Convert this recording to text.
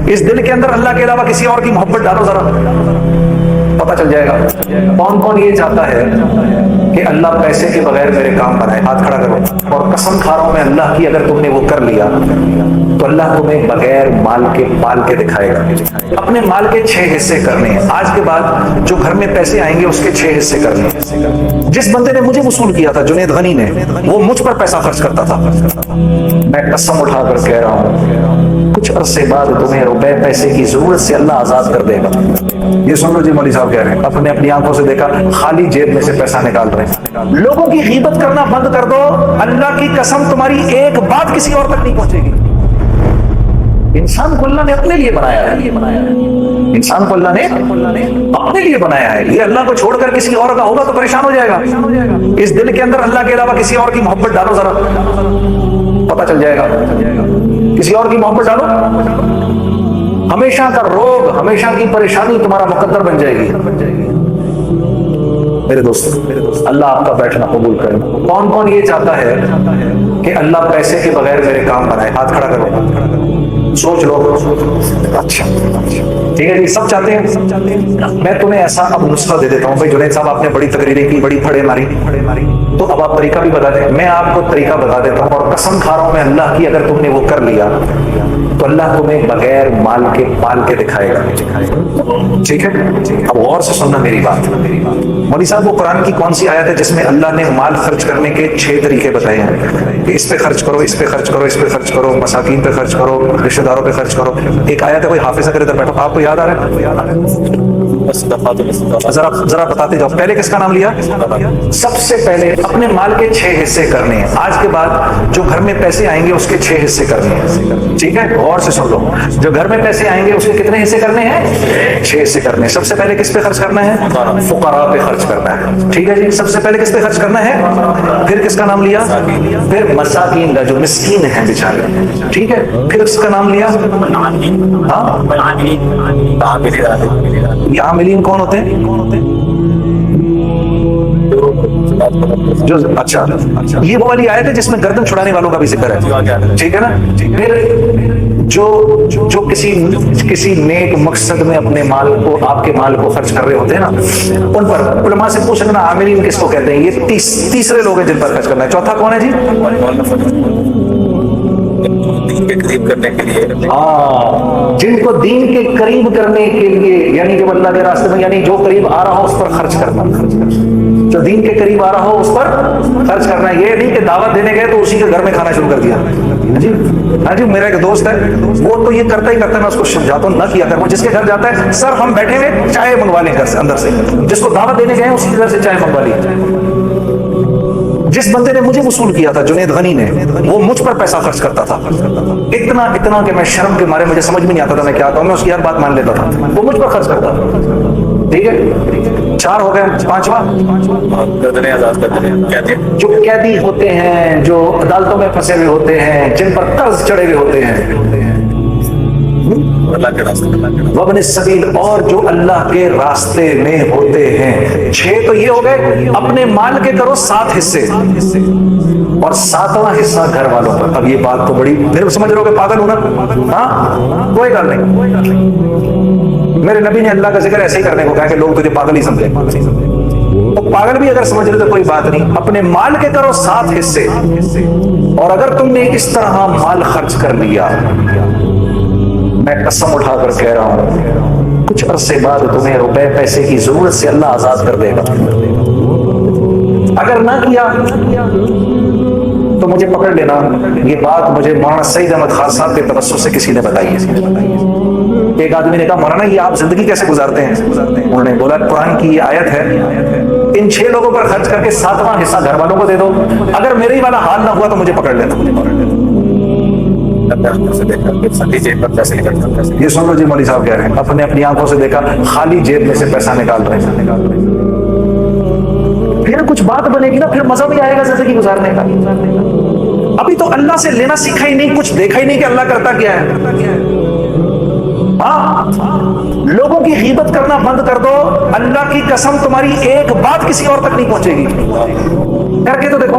اس دل کے اندر اللہ کے علاوہ کسی اور کی محبت ڈالو ذرا، پتہ چل جائے گا کون کون یہ چاہتا ہے کہ اللہ پیسے کے بغیر میرے کام بنائے. ہاتھ کھڑا کرو. اور قسم کھا رہا ہوں میں اللہ کی، اگر تم نے وہ کر لیا تو اللہ تمہیں بغیر مال کے پال کے دکھائے گا. اپنے مال کے 6 حصے کرنے ہیں آج کے بعد. جو گھر میں پیسے آئیں گے اس کے 6 حصے کرنے ہیں. جس بندے نے مجھے وصول کیا تھا، جنید غنی نے، وہ مجھ پر پیسہ خرچ کرتا تھا. میں قسم اٹھا کر کہہ رہا ہوں کچھ عرصے بعد تمہیں روپے پیسے کی ضرورت سے اللہ آزاد کر دے گا. یہ سن لو جی، مولوی صاحب کہہ رہے ہیں، اپنے اپنی آنکھوں سے دیکھا، خالی جیب میں سے پیسہ نکال رہے ہیں. لوگوں کی غیبت کرنا بند کر دو، اللہ کی قسم تمہاری ایک بات کسی اور تک نہیں پہنچے گی. انسان کو اللہ نے اپنے لیے بنایا ہے. انسان کو اللہ نے اپنے لیے بنایا ہے. یہ اللہ کو چھوڑ کر کسی اور کا ہوگا تو پریشان ہو جائے گا. اس دل کے اندر اللہ کے علاوہ کسی اور کی محبت ڈالو ذرا، پتہ چل جائے گا. کسی اور کی محبت ڈالو، ہمیشہ کا روگ، ہمیشہ کی پریشانی تمہارا مقدر بن جائے گی. میرے دوست، اللہ آپ کا بیٹھنا قبول کرے. کون کون یہ چاہتا ہے کہ اللہ پیسے کے بغیر میرے کام بنائے؟ ہاتھ کھڑا کرو، سوچ لو. اچھا ٹھیک ہے جی، سب چاہتے ہیں. میں تمہیں ایسا اب نسخہ دے دیتا ہوں. بھائی جنید صاحب آپ نے بڑی تقریریں کی، بڑی پھڑے ماری، تو اب آپ طریقہ بھی بتا دیں. میں آپ کو طریقہ بتا دیتا ہوں، اور قسم کھا رہا ہوں میں اللہ کی، اگر تم نے وہ کر لیا تو اللہ تمہیں بغیر مال کے پال کے دکھائے گا. ٹھیک ہے، اب غور سے سننا میری بات. مولوی صاحب وہ قرآن کی کون سی آیت ہے جس میں اللہ نے مال خرچ کرنے کے 6 طریقے بتائے ہیں کہ اس پہ خرچ کرو، اس پہ خرچ کرو، اس پہ خرچ کرو، مساکین پہ خرچ کرو، رشتہ داروں پہ خرچ کرو. ایک آیت ہے، کوئی حافظ اگر ادھر بیٹھو، آپ کو یاد آ رہا ہے؟ ذرا بتاتے جاؤ. پہلے کس کا نام لیا؟ سب سے پہلے اپنے مال کے 6 حصے کرنے ہیں. آج کے بعد جو گھر میں پیسے آئیں گے اس کے 6 حصے کرنے ہیں. ٹھیک ہے، غور سے سن لو. جو گھر میں پیسے آئیں گے اس کے کتنے حصے کرنے ہیں؟ 6 حصے کرنے ہیں. سب سے پہلے کس پہ خرچ کرنا ہے؟ فقراء پہ خرچ کرنا ہے. ٹھیک ہے جی، سب سے پہلے کس پہ خرچ کرنا ہے؟ پھر کس کا نام لیا؟ پھر مساکین کا، جو مسکین ہیں بیچارے. ٹھیک ہے، پھر اس کا نام لیا. یہ عاملین کون ہوتے ہیں؟ جو اچھا یہ وہ والی آیت ہے جس میں گردن چھڑانے والوں کا بھی ذکر ہے. ٹھیک ہے نا. پھر جو کسی نیک مقصد میں اپنے مال کو، آپ کے مال کو خرچ کر رہے ہوتے ہیں نا، ان پر علماء سے پوچھ لینا عاملین کس کو کہتے ہیں. یہ تیسرے لوگ ہیں جن پر خرچ کرنا ہے. چوتھا کون ہے جی؟ کے قریب کرنے کے لیے، جن کو دین کے قریب کرنے کے لیے، یعنی جب اللہ کے راستے میں، یعنی جو قریب آ رہا ہو اس پر خرچ کرنا. جو دین کے قریب آ رہا ہو اس پر خرچ کرنا. یہ نہیں کہ دعوت دینے گئے تو اسی کے گھر میں کھانا شروع کر دیا. جی ہاں جی، میرا ایک دوست ہے، وہ تو یہ کرتا ہی کرتا ہے. میں اس کو سمجھاتا ہوں نہ کیا کر. وہ جس کے گھر جاتا ہے، سر ہم بیٹھے ہوئے چائے منگوا لیں گھر سے، اندر سے. جس کو دعوت دینے گئے اسی کے گھر سے چائے منگوا لی. جس بندے نے مجھے وصول کیا تھا، جنید غنی نے، وہ مجھ پر پیسہ خرچ کرتا تھا. اتنا کہ میں شرم کے مارے مجھے سمجھ میں نہیں آتا تھا میں کیا کہوں. میں اس کی ہر بات مان لیتا تھا. وہ مجھ پر خرچ کرتا تھا. ٹھیک ہے، 4 ہو گئے. 5واں جو قیدی ہوتے ہیں، جو عدالتوں میں پھنسے ہوئے ہوتے ہیں، جن پر قرض چڑھے ہوئے ہوتے ہیں، وابن السبیل، اور جو اللہ کے راستے میں ہوتے ہیں. 6 تو یہ ہو گئے. اپنے مال کے کرو 7 حصے، اور 7واں حصہ گھر والوں پر. اب یہ بات تو بڑی، پھر سمجھ رہے ہو کہ پاگل ہونا. ہاں کوئی گل نہیں. میرے نبی نے اللہ کا ذکر ایسے ہی کرنے کو کہا کہ لوگ تجھے پاگل ہی سمجھے. تو پاگل بھی اگر سمجھ رہے تو کوئی بات نہیں. اپنے مال کے کرو 7 حصے، اور اگر تم نے اس طرح مال خرچ کر لیا، میں قسم اٹھا کر کہہ رہا ہوں کچھ عرصے بعد تمہیں روپے پیسے کی ضرورت سے اللہ آزاد کر دے گا. اگر نہ کیا تو مجھے پکڑ لینا. یہ بات مجھے مولانا سعید احمد خان صاحب کے توسط سے کسی نے بتائی ہے. ایک آدمی نے کہا مولانا یہ آپ زندگی کیسے گزارتے ہیں؟ انہوں نے بولا قرآن کی یہ آیت ہے، ان 6 لوگوں پر خرچ کر کے 7واں حصہ گھر والوں کو دے دو. اگر میرے ہی والا حال نہ ہوا تو مجھے پکڑ لینا. یہ سن لو جی، مولوی صاحب کہہ رہے ہیں، اپنے اپنی آنکھوں سے دیکھا، خالی جیب میں سے پیسہ نکال رہے ہیں. پھر کچھ بات بنے گی نا، پھر مزہ بھی آئے گا زندگی گزارنے کا. ابھی تو اللہ سے لینا سیکھا ہی نہیں، کچھ دیکھا ہی نہیں کہ اللہ کرتا کیا ہے. لوگوں کی غیبت کرنا بند کر دو، اللہ کی قسم تمہاری ایک بات کسی اور تک نہیں پہنچے گی. کر کے تو دیکھو.